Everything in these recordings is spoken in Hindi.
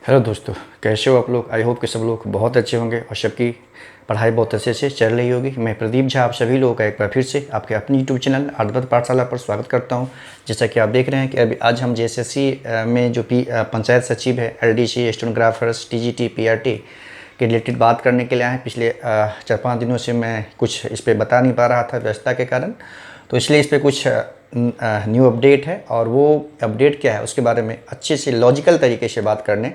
हेलो दोस्तों, कैसे हो आप लोग। आई होप कि सब लोग बहुत अच्छे होंगे और सबकी पढ़ाई बहुत अच्छे से चल रही होगी। मैं प्रदीप झा आप सभी लोगों का एक बार फिर से आपके अपनी यूट्यूब चैनल आर्यव्रत पाठशाला पर स्वागत करता हूं। जैसा कि आप देख रहे हैं कि अभी आज हम जेएसएससी में जो पंचायत सचिव है, एलडीसी, स्टेनोग्राफर्स, टीजीटी, पीआरटी के रिलेटेड बात करने के लिए आए हैं। पिछले 4-5 दिनों से मैं कुछ इस पर बता नहीं पा रहा था व्यस्तता के कारण, तो इसलिए इस पर कुछ न्यू अपडेट है और वो अपडेट क्या है उसके बारे में अच्छे से लॉजिकल तरीके से बात करने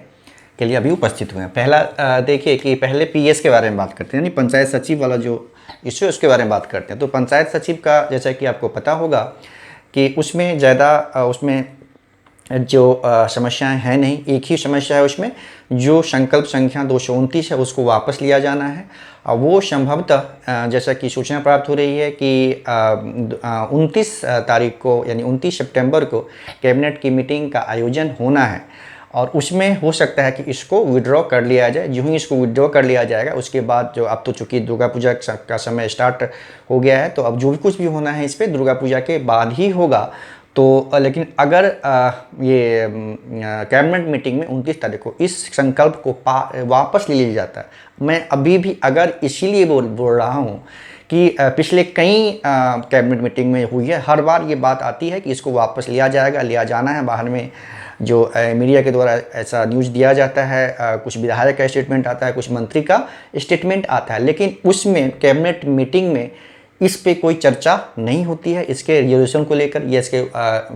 के लिए अभी उपस्थित हुए हैं। पहला देखिए कि पहले पीएस के बारे में बात करते हैं, यानी पंचायत सचिव वाला जो इश्यू है उसके बारे में बात करते हैं। तो पंचायत सचिव का जैसा कि आपको पता होगा कि उसमें ज़्यादा उसमें जो समस्याएं हैं नहीं, एक ही समस्या है उसमें, जो संकल्प संख्या 229 है उसको वापस लिया जाना है। और वो संभवतः जैसा कि सूचना प्राप्त हो रही है कि 29 तारीख को यानी 29 सितंबर को कैबिनेट की मीटिंग का आयोजन होना है और उसमें हो सकता है कि इसको विड्रॉ कर लिया जाए। जो ही इसको विड्रॉ कर लिया जाएगा उसके बाद जो अब तो चूँकि दुर्गा पूजा का समय स्टार्ट हो गया है, तो अब जो भी कुछ भी होना है इस पर दुर्गा पूजा के बाद ही होगा। तो लेकिन अगर ये कैबिनेट मीटिंग में 29 तारीख को इस संकल्प को वापस ले लिया जाता है, मैं अभी भी अगर इसीलिए बोल रहा हूँ कि पिछले कई कैबिनेट मीटिंग में हुई है, हर बार ये बात आती है कि इसको वापस लिया जाएगा, लिया जाना है। बाहर में जो मीडिया के द्वारा ऐसा न्यूज़ दिया जाता है, कुछ विधायक का स्टेटमेंट आता है, कुछ मंत्री का स्टेटमेंट आता है, लेकिन उसमें कैबिनेट मीटिंग में इस पे कोई चर्चा नहीं होती है, इसके रिजोल्यूशन को लेकर या इसके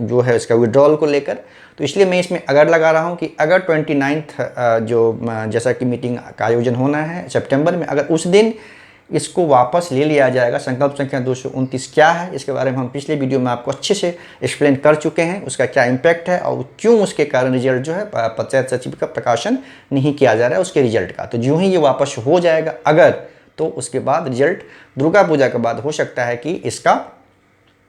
जो है इसका विड्रॉल को लेकर। तो इसलिए मैं इसमें अगर लगा रहा हूँ कि अगर 29 जो जैसा कि मीटिंग का आयोजन होना है सितंबर में, अगर उस दिन इसको वापस ले लिया जाएगा। संकल्प संख्या 229 क्या है इसके बारे में हम पिछले वीडियो में आपको अच्छे से एक्सप्लेन कर चुके हैं, उसका क्या इम्पैक्ट है और क्यों उसके कारण रिजल्ट जो है पंचायत सचिव का प्रकाशन नहीं किया जा रहा है उसके रिजल्ट का। तो जो ही ये वापस हो जाएगा अगर, तो उसके बाद रिजल्ट दुर्गा पूजा के बाद हो सकता है कि इसका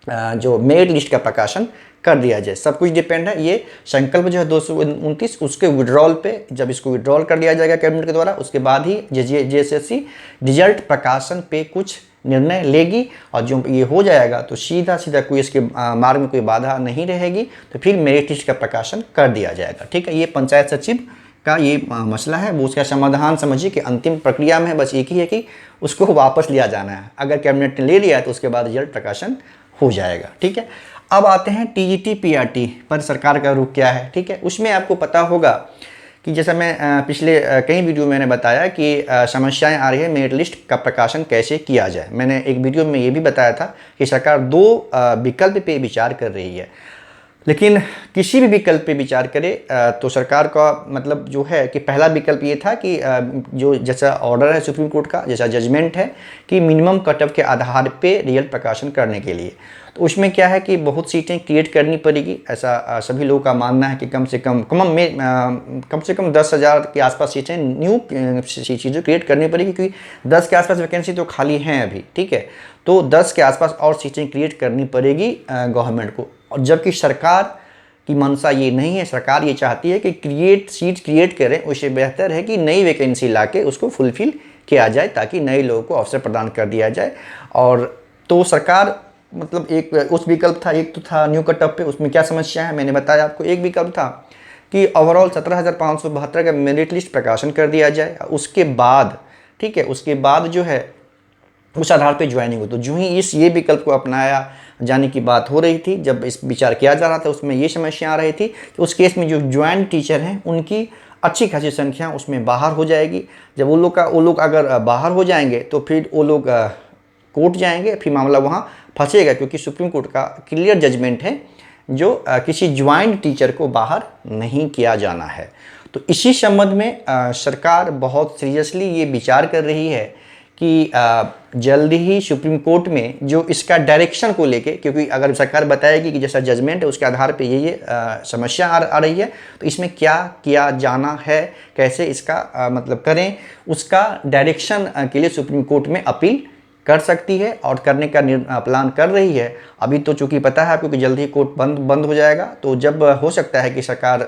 जो मेरिट लिस्ट का प्रकाशन कर दिया जाए। सब कुछ डिपेंड है, ये संकल्प जो है 229 उसके विड्रॉल पे, जब इसको विड्रॉल कर लिया जाएगा कैबिनेट के द्वारा उसके बाद ही जेएसएससी रिजल्ट प्रकाशन पे कुछ निर्णय लेगी। और जो ये हो जाएगा तो सीधा सीधा कोई इसके मार्ग में कोई बाधा नहीं रहेगी, तो फिर मेरिट लिस्ट का प्रकाशन कर दिया जाएगा। ठीक है, ये पंचायत सचिव का ये मसला है, वो उसका समाधान समझिए कि अंतिम प्रक्रिया में बस एक ही है कि उसको वापस लिया जाना है। अगर कैबिनेट ने ले लिया तो उसके बाद रिजल्ट प्रकाशन हो जाएगा। ठीक है, अब आते हैं टीजीटी पीआरटी पर सरकार का रुख क्या है। ठीक है, उसमें आपको पता होगा कि जैसा मैं पिछले कई वीडियो मैंने बताया कि समस्याएं आ रही है मेरिट लिस्ट का प्रकाशन कैसे किया जाए। मैंने एक वीडियो में ये भी बताया था कि सरकार 2 विकल्प पे विचार कर रही है, लेकिन किसी भी विकल्प पे विचार करे तो सरकार का मतलब जो है कि पहला विकल्प ये था कि जो जैसा ऑर्डर है सुप्रीम कोर्ट का, जैसा जजमेंट है कि मिनिमम कटऑफ के आधार पे रिजल्ट प्रकाशन करने के लिए, तो उसमें क्या है कि बहुत सीटें क्रिएट करनी पड़ेगी। ऐसा सभी लोगों का मानना है कि कम से कम 10,000 के आसपास सीटें न्यू चीज़ें क्रिएट करनी पड़ेगी, क्योंकि 10 के आसपास वैकेंसी तो खाली हैं अभी। ठीक है, तो 10 के आसपास और सीटें क्रिएट करनी पड़ेगी गवर्नमेंट को। और जबकि सरकार की मंशा ये नहीं है, सरकार ये चाहती है कि सीट क्रिएट करें, उससे बेहतर है कि नई वैकेंसी लाके उसको फुलफिल किया जाए ताकि नए लोगों को अवसर प्रदान कर दिया जाए। और तो सरकार मतलब एक उस विकल्प था, एक तो था न्यू कट ऑफ पे, उसमें क्या समस्या है मैंने बताया आपको। एक विकल्प था कि ओवरऑल 17,572 का मेरिट लिस्ट प्रकाशन कर दिया जाए, उसके बाद ठीक है उसके बाद जो है उस आधार पे ज्वाइनिंग हो। तो जो ही ये विकल्प को अपनाया जाने की बात हो रही थी, जब इस विचार किया जा रहा था उसमें ये समस्या आ रही थी कि उस केस में जो ज्वाइन टीचर हैं उनकी अच्छी खासी संख्या उसमें बाहर हो जाएगी। जब वो लोग अगर बाहर हो जाएंगे तो फिर वो लोग कोर्ट जाएंगे, फिर मामला वहाँ फंसेगा, क्योंकि सुप्रीम कोर्ट का क्लियर जजमेंट है जो किसी ज्वाइंट टीचर को बाहर नहीं किया जाना है। तो इसी संबंध में सरकार बहुत सीरियसली ये विचार कर रही है कि जल्द ही सुप्रीम कोर्ट में जो इसका डायरेक्शन को लेके, क्योंकि अगर सरकार बताएगी कि जैसा जजमेंट है उसके आधार पे ये समस्या आ रही है, तो इसमें क्या किया जाना है, कैसे इसका मतलब करें, उसका डायरेक्शन के लिए सुप्रीम कोर्ट में अपील कर सकती है और करने का प्लान कर रही है। अभी तो चूँकि पता है आपको कि जल्द ही कोर्ट बंद हो जाएगा, तो जब हो सकता है कि सरकार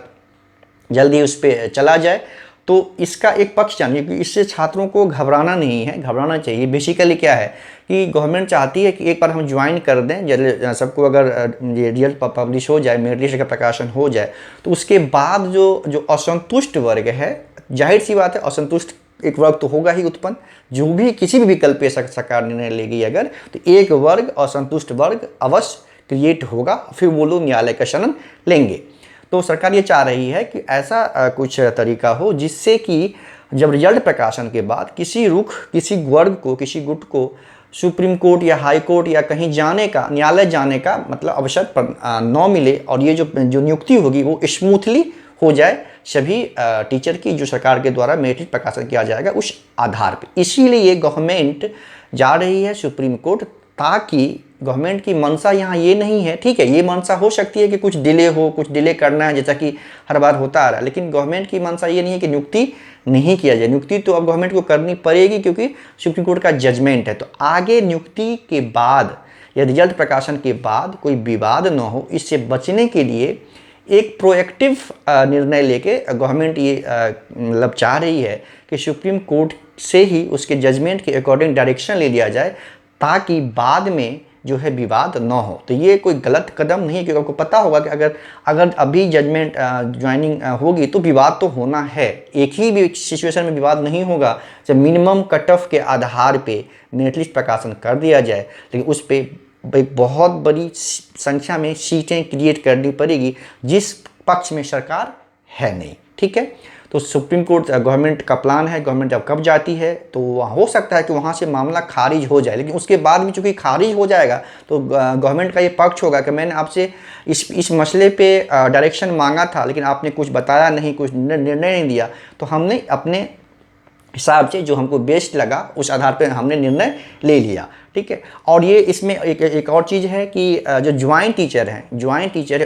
जल्दी उस पर चला जाए तो इसका एक पक्ष जानिए कि इससे छात्रों को घबराना नहीं है, घबराना चाहिए। बेसिकली क्या है कि गवर्नमेंट चाहती है कि एक बार हम ज्वाइन कर दें, सबको अगर ये रिजल्ट पब्लिश हो जाए, मेरिट लिस्ट का प्रकाशन हो जाए, तो उसके बाद जो असंतुष्ट वर्ग है, जाहिर सी बात है असंतुष्ट एक वर्ग तो होगा ही उत्पन्न, जो भी किसी भी विकल्प पे सरकार निर्णय लेगी अगर, तो एक वर्ग असंतुष्ट वर्ग अवश्य क्रिएट होगा, फिर वो लोग न्यायालय का शरण लेंगे। तो सरकार ये चाह रही है कि ऐसा कुछ तरीका हो जिससे कि जब रिजल्ट प्रकाशन के बाद किसी वर्ग को, किसी गुट को सुप्रीम कोर्ट या हाई कोर्ट या कहीं जाने का, न्यायालय जाने का मतलब अवसर न मिले, और ये जो नियुक्ति होगी वो स्मूथली हो जाए सभी टीचर की, जो सरकार के द्वारा मेरिट प्रकाशन किया जाएगा उस आधार पे। इसीलिए ये गवर्नमेंट जा रही है सुप्रीम कोर्ट, ताकि गवर्नमेंट की मंशा यहाँ ये नहीं है, ठीक है, ये मंशा हो सकती है कि कुछ डिले करना है, जैसा कि हर बार होता आ रहा है, लेकिन गवर्नमेंट की मंशा ये नहीं है कि नियुक्ति नहीं किया जाए। नियुक्ति तो अब गवर्नमेंट को करनी पड़ेगी क्योंकि सुप्रीम कोर्ट का जजमेंट है। तो आगे नियुक्ति के बाद या रिजल्ट प्रकाशन के बाद कोई विवाद न हो, इससे बचने के लिए एक प्रोएक्टिव निर्णय लेके गवर्नमेंट ये मतलब चाह रही है कि सुप्रीम कोर्ट से ही उसके जजमेंट के अकॉर्डिंग डायरेक्शन ले लिया जाए, ताकि बाद में जो है विवाद न हो। तो ये कोई गलत कदम नहीं है, क्योंकि आपको पता होगा कि अगर अभी जजमेंट ज्वाइनिंग होगी तो विवाद तो होना है। एक ही भी सिचुएशन में विवाद नहीं होगा जब मिनिमम कट ऑफ के आधार पे मेरिट लिस्ट प्रकाशन कर दिया जाए, लेकिन उस पर एक बहुत बड़ी संख्या में सीटें क्रिएट करनी पड़ेगी जिस पक्ष में सरकार है नहीं, ठीक है। तो सुप्रीम कोर्ट गवर्नमेंट का प्लान है, गवर्नमेंट जब कब जाती है तो हो सकता है कि वहाँ से मामला खारिज हो जाए, लेकिन उसके बाद भी चूंकि खारिज हो जाएगा तो गवर्नमेंट का ये पक्ष होगा कि मैंने आपसे इस मसले पे डायरेक्शन मांगा था, लेकिन आपने कुछ बताया नहीं, कुछ निर्णय नहीं दिया, तो हमने अपने हिसाब से जो हमको बेस्ट लगा उस आधार पर हमने निर्णय ले लिया, ठीक है। और ये इसमें एक और चीज़ है कि जो ज्वाइंट टीचर हैं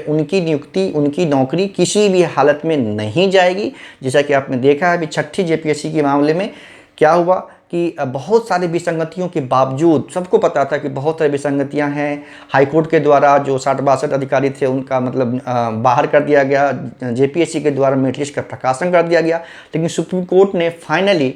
उनकी नियुक्ति, उनकी नौकरी किसी भी हालत में नहीं जाएगी। जैसा कि आपने देखा है कि 6ठी जेपीएससी के मामले में क्या हुआ कि बहुत सारे विसंगतियों के बावजूद, सबको पता था कि बहुत सारी विसंगतियां हैं, हाईकोर्ट के द्वारा जो 60-62 अधिकारी थे उनका मतलब बाहर कर दिया गया, जेपीएससी के द्वारा मेरिट लिस्ट का प्रकाशन कर दिया गया, लेकिन सुप्रीम कोर्ट ने फाइनली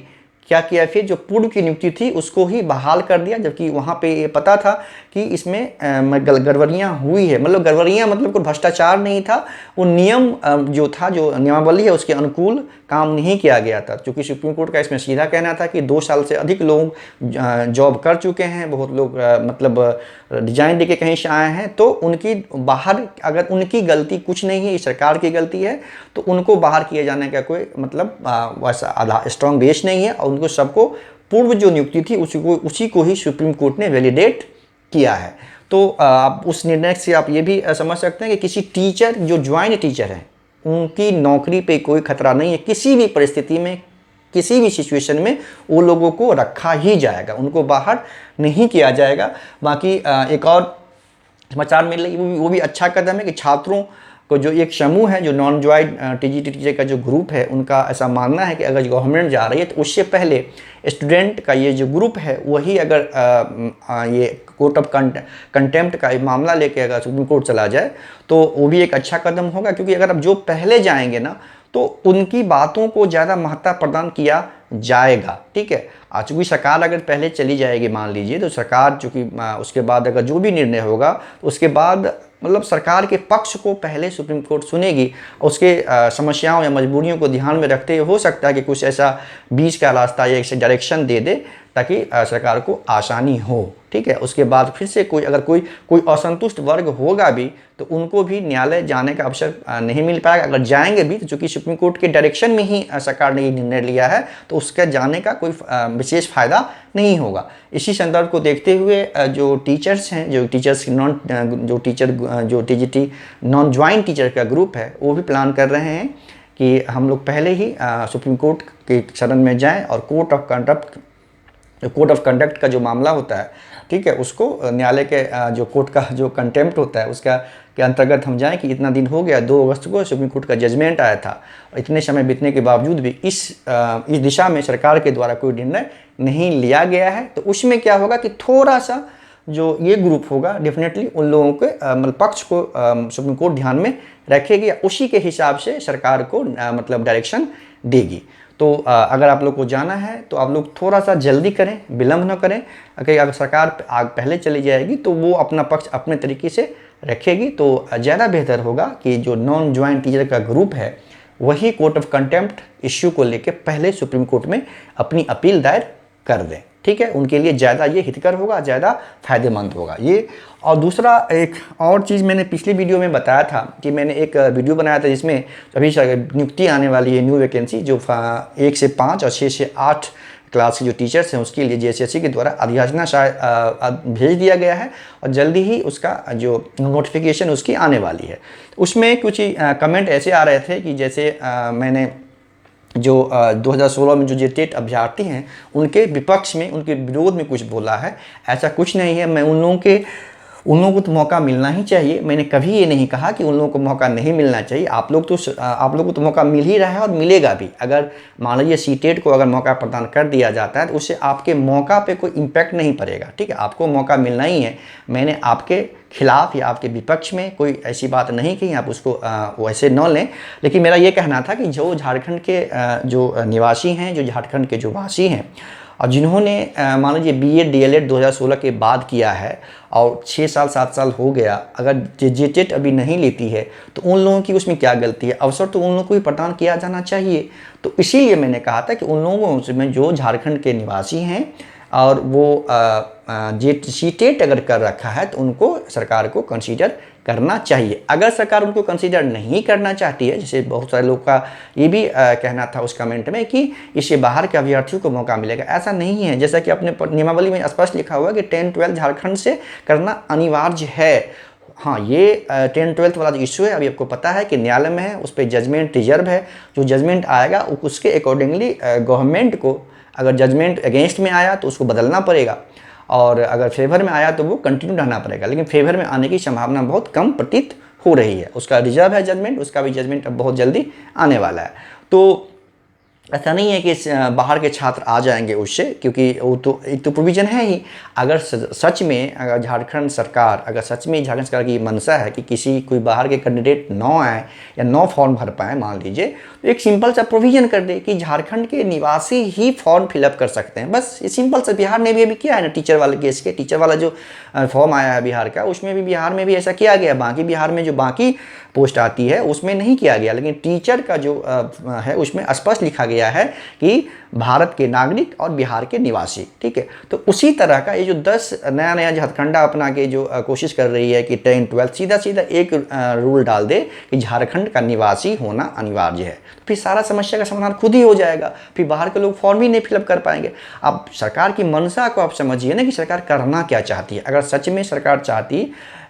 क्या किया, फिर जो पूर्व की नियुक्ति थी उसको ही बहाल कर दिया, जबकि वहाँ पे ये पता था कि इसमें गड़बड़ियाँ हुई है। मतलब गड़बड़ियाँ मतलब कोई भ्रष्टाचार नहीं था, वो नियम जो था, जो नियमावली है उसके अनुकूल काम नहीं किया गया था। क्योंकि सुप्रीम कोर्ट का इसमें सीधा कहना था कि 2 साल से अधिक लोग जॉब कर चुके हैं, बहुत लोग मतलब रिजाइन देके कहीं से आए हैं, तो उनकी बाहर, अगर उनकी गलती कुछ नहीं है, सरकार की गलती है, तो उनको बाहर किए जाने का कोई मतलब वैसा स्ट्रॉन्ग बेस नहीं है, और उनको सबको पूर्व जो नियुक्ति थी उसी को ही सुप्रीम कोर्ट ने वैलिडेट किया है। तो आप उस निर्णय से आप ये भी समझ सकते हैं कि किसी टीचर, जो ज्वाइंट टीचर हैं, उनकी नौकरी पे कोई खतरा नहीं है, किसी भी परिस्थिति में, किसी भी सिचुएशन में वो लोगों को रखा ही जाएगा, उनको बाहर नहीं किया जाएगा। बाकी एक और समाचार मिल रही, वो भी अच्छा कदम है कि छात्रों को, जो एक समूह है, जो नॉन ज्वाइंट टीजीटी टीचर का जो ग्रुप है, उनका ऐसा मानना है कि अगर गवर्नमेंट जा रही है तो उससे पहले स्टूडेंट का ये जो ग्रुप है वही अगर ये कोर्ट ऑफ कंटेम्प्ट का मामला लेके अगर सुप्रीम कोर्ट चला जाए तो वो भी एक अच्छा कदम होगा। क्योंकि अगर अब जो पहले जाएंगे ना तो उनकी बातों को ज़्यादा महत्व प्रदान किया जाएगा, ठीक है। चूँकि सरकार अगर पहले चली जाएगी मान लीजिए, तो सरकार चूँकि उसके बाद अगर जो भी निर्णय होगा तो उसके बाद मतलब सरकार के पक्ष को पहले सुप्रीम कोर्ट सुनेगी, उसके समस्याओं या मजबूरियों को ध्यान में रखते हुए हो सकता है कि कुछ ऐसा बीच का रास्ता या ऐसे डायरेक्शन दे दे ताकि सरकार को आसानी हो, ठीक है। उसके बाद फिर से अगर कोई असंतुष्ट वर्ग होगा भी तो उनको भी न्यायालय जाने का अवसर नहीं मिल पाएगा। अगर जाएंगे भी तो चूँकि सुप्रीम कोर्ट के डायरेक्शन में ही सरकार ने ये निर्णय लिया है तो उसके जाने का कोई विशेष फायदा नहीं होगा। इसी संदर्भ को देखते हुए जो टीचर्स हैं, जो टीजीटी नॉन ज्वाइंट टीचर का ग्रुप है, वो भी प्लान कर रहे हैं कि हम लोग पहले ही सुप्रीम कोर्ट के शरण में जाएं और कोड ऑफ कंडक्ट का जो मामला होता है, ठीक है, उसको न्यायालय के जो कोर्ट का जो कंटेम्प्ट होता है उसका के अंतर्गत हम जाएं कि इतना दिन हो गया, 2 अगस्त को सुप्रीम कोर्ट का जजमेंट आया था, इतने समय बीतने के बावजूद भी इस दिशा में सरकार के द्वारा कोई निर्णय नहीं लिया गया है। तो उसमें क्या होगा कि थोड़ा सा जो ये ग्रुप होगा डेफिनेटली उन लोगों के मतलब पक्ष को सुप्रीम कोर्ट ध्यान में रखेगी, उसी के हिसाब से सरकार को मतलब डायरेक्शन देगी। तो अगर आप लोग को जाना है तो आप लोग थोड़ा सा जल्दी करें, विलम्ब न करें। अगर सरकार आग पहले चली जाएगी तो वो अपना पक्ष अपने तरीके से रखेगी, तो ज़्यादा बेहतर होगा कि जो नॉन ज्वाइंट टीचर का ग्रुप है वही कोर्ट ऑफ कंटेम्प्ट इश्यू को लेकर पहले सुप्रीम कोर्ट में अपनी अपील दायर कर दें। ठीक है, उनके लिए ज़्यादा ये हितकर होगा, ज़्यादा फायदेमंद होगा ये। और दूसरा एक और चीज़ मैंने पिछली वीडियो में बताया था कि मैंने एक वीडियो बनाया था जिसमें अभी नियुक्ति आने वाली है, न्यू वैकेंसी जो 1 से 5 और 6 से 8 क्लास के जो टीचर्स हैं उसके लिए JSSC के द्वारा अधिसूचना शायद भेज दिया गया है और जल्दी ही उसका जो नोटिफिकेशन उसकी आने वाली है। उसमें कुछ कमेंट ऐसे आ रहे थे कि जैसे मैंने जो 2016 में जो जेटेट अभ्यर्थी हैं उनके विपक्ष में, उनके विरोध में कुछ बोला है। ऐसा कुछ नहीं है। मैं उन लोगों को तो मौका मिलना ही चाहिए। मैंने कभी ये नहीं कहा कि उन लोगों को मौका नहीं मिलना चाहिए। आप लोगों को तो मौका मिल ही रहा है और मिलेगा भी। अगर मान लीजिए सीटेट को अगर मौका प्रदान कर दिया जाता है तो उससे आपके मौका पे कोई इम्पैक्ट नहीं पड़ेगा। ठीक है, आपको मौका मिलना ही है। मैंने आपके खिलाफ या आपके विपक्ष में कोई ऐसी बात नहीं कही, आप उसको वैसे न लें। लेकिन मेरा ये कहना था कि जो झारखंड के जो निवासी हैं, जो झारखंड के जो वासी हैं और जिन्होंने मान लीजिए BEd DLEd 2016 के बाद किया है और 6 साल 7 साल हो गया, अगर जेटेट अभी नहीं लेती है तो उन लोगों की उसमें क्या गलती है? अवसर तो उन लोगों को ही प्रदान किया जाना चाहिए। तो इसीलिए मैंने कहा था कि उन लोगों में जो झारखंड के निवासी हैं और वो सीटेट अगर कर रखा है तो उनको सरकार को कंसीडर करना चाहिए। अगर सरकार उनको कंसीडर नहीं करना चाहती है, जैसे बहुत सारे लोग का ये भी कहना था उस कमेंट में कि इससे बाहर के अभ्यर्थियों को मौका मिलेगा, ऐसा नहीं है। जैसा कि अपने नियमावली में स्पष्ट लिखा हुआ है कि 10-12 झारखंड से करना अनिवार्य है। हाँ, ये 10-12 वाला जो इशू है अभी आपको पता है कि न्यायालय में है, उस पर जजमेंट रिजर्व है। जो जजमेंट आएगा उसके अकॉर्डिंगली गवर्नमेंट को, अगर जजमेंट अगेंस्ट में आया तो उसको बदलना पड़ेगा और अगर फेवर में आया तो वो कंटिन्यू रहना पड़ेगा। लेकिन फेवर में आने की संभावना बहुत कम प्रतीत हो रही है। उसका रिजर्व है जजमेंट, उसका भी जजमेंट अब बहुत जल्दी आने वाला है। तो ऐसा नहीं है कि बाहर के छात्र आ जाएंगे उससे, क्योंकि वो तो एक तो प्रोविज़न है ही। अगर सच में अगर झारखंड सरकार की मंशा है कि कोई बाहर के कैंडिडेट न आए या न फॉर्म भर पाए, मान लीजिए, तो एक सिंपल सा प्रोविज़न कर दे कि झारखंड के निवासी ही फॉर्म फिलअप कर सकते हैं। बस ये सिंपल सा। बिहार ने भी अभी किया है ना, टीचर वाले केस के, टीचर वाला जो फॉर्म आया है बिहार का, उसमें भी बिहार में भी ऐसा किया गया। बाकी बिहार में जो बाकी पोस्ट आती है उसमें नहीं किया गया, लेकिन टीचर का जो है उसमें स्पष्ट लिखा गया है कि भारत के नागरिक और बिहार के निवासी। ठीक है, तो उसी तरह का ये जो 10 नया झारखंडा अपना के जो कोशिश कर रही है कि 10-12 सीधा एक रूल डाल दे कि झारखंड का निवासी होना अनिवार्य है, तो फिर सारा समस्या का समाधान खुद ही हो जाएगा। फिर बाहर के लोग फॉर्म ही नहीं फिलअप कर पाएंगे। अब सरकार की मंशा को आप समझिए ना कि सरकार करना क्या चाहती है। अगर सच में सरकार चाहती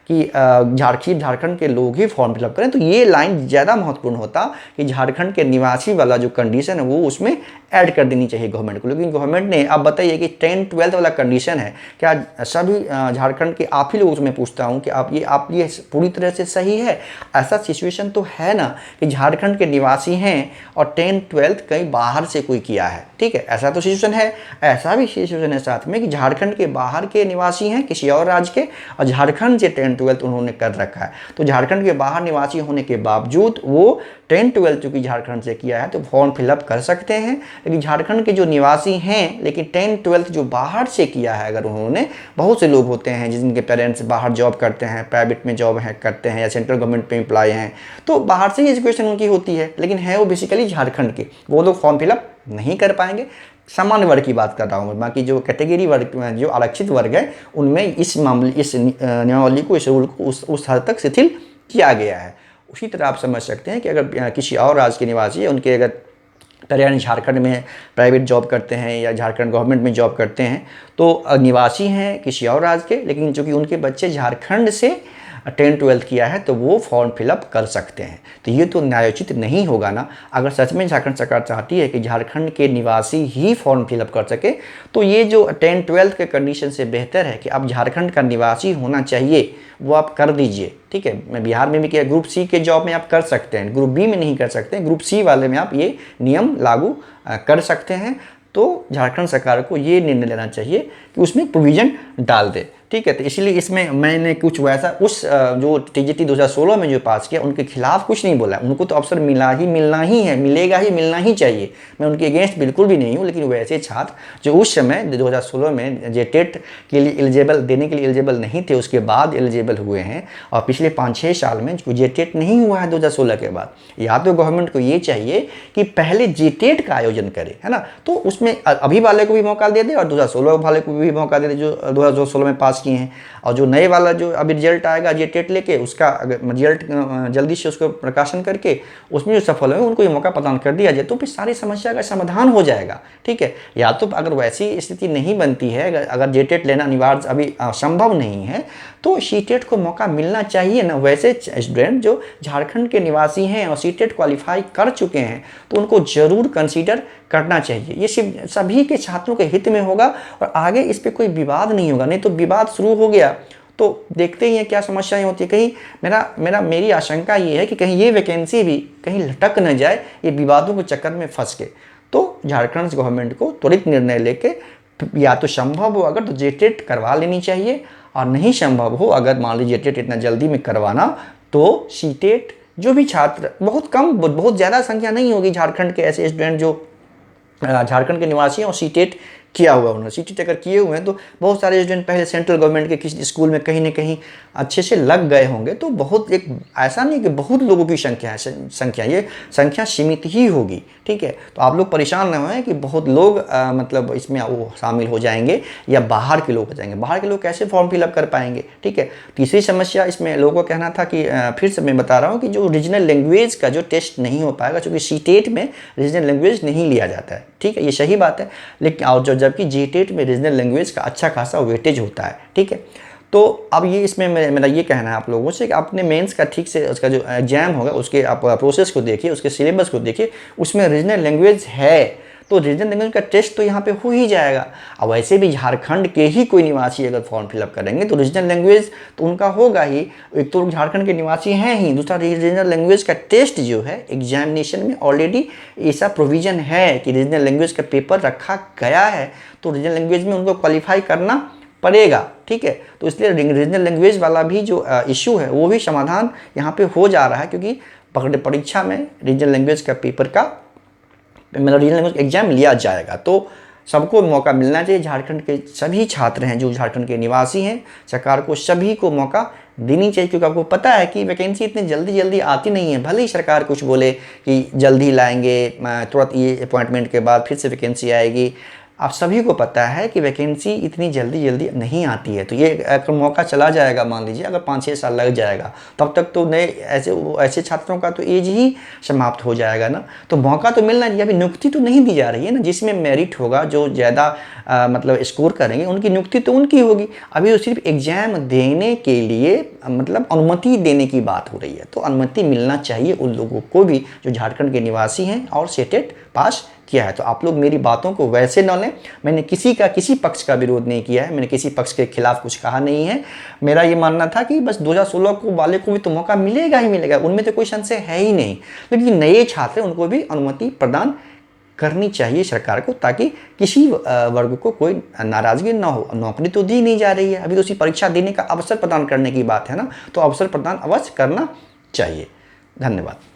कि झारखंड के लोग ही फॉर्म फिलअप करें तो ये लाइन ज़्यादा महत्वपूर्ण होता कि झारखंड के निवासी वाला जो कंडीशन है वो उसमें ऐड कर देनी चाहिए गवर्नमेंट को। लेकिन गवर्नमेंट ने, अब बताइए कि 10-12 वाला कंडीशन है, क्या सभी झारखंड के आप ही लोगों से मैं पूछता हूँ कि आप ये पूरी तरह से सही है? ऐसा सिचुएशन तो है ना कि झारखंड के निवासी हैं और 10-12 कहीं बाहर से कोई किया है। ठीक है, ऐसा तो सिचुएशन है। ऐसा भी सिचुएशन है साथ में कि झारखंड के बाहर के निवासी हैं किसी और राज्य के और झारखंड से 10-12 उन्होंने कर रखा है। तो झारखंड के बाहर निवासी होने के बावजूद वो 10-12 चूंकि झारखंड से किया है तो फॉर्म फिलअप कर सकते हैं। लेकिन झारखंड के जो निवासी हैं लेकिन 10-12 जो बाहर से किया है, अगर उन्होंने, बहुत से लोग होते हैं जिनके पेरेंट्स बाहर जॉब करते हैं, प्राइवेट में जॉब करते हैं या सेंट्रल गवर्नमेंट पे एम्प्लॉय हैं, तो बाहर से ही एजुकेशन उनकी होती है, लेकिन है वो बेसिकली झारखंड के, वो लोग फॉर्म फिलअप नहीं कर पाएंगे। सामान्य वर्ग की बात कर रहा हूँ मैं। बाकी जो कैटेगरी वर्ग, जो आरक्षित वर्ग है, उनमें इस नियमावली को, इस रूल को उस हद तक शिथिल किया गया है। उसी तरह आप समझ सकते हैं कि अगर किसी और राज्य के निवासी है, उनके अगर पेरेंट्स झारखंड में प्राइवेट जॉब करते हैं या झारखंड गवर्नमेंट में जॉब करते हैं, तो निवासी हैं किसी और राज्य के, लेकिन चूँकि उनके बच्चे झारखंड से 10-12 किया है तो वो फॉर्म फिलअप कर सकते हैं। तो ये तो न्यायोचित नहीं होगा ना। अगर सच में झारखंड सरकार चाहती है कि झारखंड के निवासी ही फॉर्म फिलअप कर सके, तो ये जो 10-12 के कंडीशन से बेहतर है कि आप झारखंड का निवासी होना चाहिए, वो आप कर दीजिए। ठीक है, मैं बिहार में भी किया, ग्रुप सी के जॉब में आप कर सकते हैं, ग्रुप बी में नहीं कर सकते, ग्रुप सी वाले में आप ये नियम लागू कर सकते हैं। तो झारखंड सरकार को ये निर्णय लेना चाहिए कि उसमें प्रोविज़न डाल दे। ठीक है। तो इसलिए इसमें मैंने कुछ वैसा उस जो टीजीटी 2016 में जो पास किया उनके खिलाफ कुछ नहीं बोला, उनको तो अवसर मिलना ही है, मिलेगा ही, मिलना ही चाहिए, मैं उनके अगेंस्ट बिल्कुल भी नहीं हूँ। लेकिन वैसे छात्र जो उस समय 2016 में जेटेट के लिए एलिजिबल देने के लिए एलिजिबल नहीं थे, उसके बाद एलिजिबल हुए हैं, और पिछले 5-6 साल में जेटेट नहीं हुआ है 2016 के बाद, या तो गवर्नमेंट को ये चाहिए कि पहले जेटेट का आयोजन करे, है ना, तो उसमें अभी वाले को भी मौका दे दे और 2016 वाले को भी मौका दे दे जो 2016 में पास किए हैं, और जो नए वाला जो अभी रिजल्ट आएगा जेटेट लेके, उसका रिजल्ट जल्दी से उसको प्रकाशन करके उसमें जो सफल हुए उनको ये मौका प्रदान कर दिया जाए, तो फिर सारी समस्या का समाधान हो जाएगा। ठीक है, या तो अगर वैसी स्थिति नहीं बनती है, अगर जेटेट लेना अनिवार्य अभी संभव नहीं है, तो सीटेट को मौका मिलना चाहिए ना। वैसे स्टूडेंट जो झारखंड के निवासी हैं और सीटेट क्वालिफाई कर चुके हैं तो उनको जरूर कंसीडर करना चाहिए। ये सिर्फ सभी के छात्रों के हित में होगा और आगे इस पर कोई विवाद नहीं होगा, नहीं तो विवाद शुरू हो गया तो देखते ही हैं क्या समस्याएं होती है। कहीं मेरी आशंका ये है कि कहीं ये वैकेंसी भी कहीं लटक न जाए ये विवादों के चक्कर में फंस के। तो झारखंड गवर्नमेंट को त्वरित निर्णय लेके या तो संभव हो अगर तो जेटेट करवा लेनी चाहिए, और नहीं संभव हो अगर मान लीजिए जेटेट इतना जल्दी में करवाना तो सीटेट जो भी छात्र बहुत कम, बहुत ज़्यादा संख्या नहीं होगी झारखंड के ऐसे स्टूडेंट जो झारखंड के निवासी हैं और सीटेट किया हुआ, उन्होंने सीटेट अगर किए हुए हैं तो बहुत सारे स्टूडेंट पहले सेंट्रल गवर्नमेंट के किसी स्कूल में कहीं ना कहीं अच्छे से लग गए होंगे, तो बहुत एक ऐसा नहीं कि बहुत लोगों की संख्या है, ये संख्या सीमित ही होगी। ठीक है, तो आप लोग परेशान न हों कि बहुत लोग मतलब इसमें वो शामिल हो जाएंगे या बाहर के लोग हो जाएंगे, बाहर के लोग कैसे फॉर्म फिलअप कर पाएंगे। ठीक है, तीसरी समस्या इसमें लोगों का कहना था कि फिर से मैं बता रहा हूँ कि जो रीजनल लैंग्वेज का जो टेस्ट नहीं हो पाएगा, क्योंकि सीटेट में रीजनल लैंग्वेज नहीं लिया जाता है। ठीक है, ये सही बात है, लेकिन और जबकि जेटेट में रीजनल लैंग्वेज का अच्छा खासा वेटेज होता है। ठीक है, तो अब ये इसमें मेरा ये कहना है आप लोगों से कि आपने मेंस का ठीक से उसका जो एग्जाम होगा उसके आप प्रोसेस को देखिए, उसके सिलेबस को देखिए, उसमें रीजनल लैंग्वेज है तो रीजनल लैंग्वेज का टेस्ट तो यहाँ पे हो ही जाएगा। अब वैसे भी झारखंड के ही कोई निवासी अगर फॉर्म फिलअप करेंगे तो रीजनल लैंग्वेज तो उनका होगा ही, एक तो झारखंड के निवासी हैं ही, दूसरा रीजनल लैंग्वेज का टेस्ट जो है एग्जामिनेशन में ऑलरेडी ऐसा प्रोविज़न है कि रीजनल लैंग्वेज का पेपर रखा गया है, तो रीजनल लैंग्वेज में उनको क्वालिफाई करना पड़ेगा। ठीक है, तो इसलिए रीजनल लैंग्वेज वाला भी जो इशू है वो भी समाधान यहाँ पे हो जा रहा है, क्योंकि परीक्षा में रीजनल लैंग्वेज का पेपर का मतलब रीजनल लैंग्वेज एग्जाम लिया जाएगा, तो सबको मौका मिलना चाहिए। झारखंड के सभी छात्र हैं जो झारखंड के निवासी हैं, सरकार को सभी को मौका देनी चाहिए, क्योंकि आपको पता है कि वैकेंसी इतनी जल्दी आती नहीं है। भले ही सरकार कुछ बोले कि जल्दी लाएंगे, तुरंत ये अपॉइंटमेंट के बाद फिर से वैकेंसी आएगी, आप सभी को पता है कि वैकेंसी इतनी जल्दी नहीं आती है। तो ये अगर मौका चला जाएगा, मान लीजिए अगर 5-6 साल लग जाएगा, तब तक तो नए ऐसे छात्रों का तो एज ही समाप्त हो जाएगा ना। तो मौका तो मिलना चाहिए। अभी नियुक्ति तो नहीं दी जा रही है ना, जिसमें मेरिट होगा, जो ज़्यादा मतलब स्कोर करेंगे उनकी नियुक्ति तो उनकी होगी। अभी तो सिर्फ एग्जाम देने के लिए मतलब अनुमति देने की बात हो रही है, तो अनुमति मिलना चाहिए उन लोगों को भी जो झारखंड के निवासी हैं और सीटेट पास किया है। तो आप लोग मेरी बातों को वैसे न लें, मैंने किसी पक्ष का विरोध नहीं किया है, मैंने किसी पक्ष के खिलाफ कुछ कहा नहीं है। मेरा ये मानना था कि बस 2016 को वाले को भी तो मौका मिलेगा ही मिलेगा, उनमें तो कोई संशय है ही नहीं, लेकिन नए छात्र उनको भी अनुमति प्रदान करनी चाहिए सरकार को, ताकि किसी वर्ग को कोई नाराजगी ना हो। नौकरी तो दी नहीं जा रही है, अभी तो उसी परीक्षा देने का अवसर प्रदान करने की बात है ना, तो अवसर प्रदान अवश्य करना चाहिए। धन्यवाद।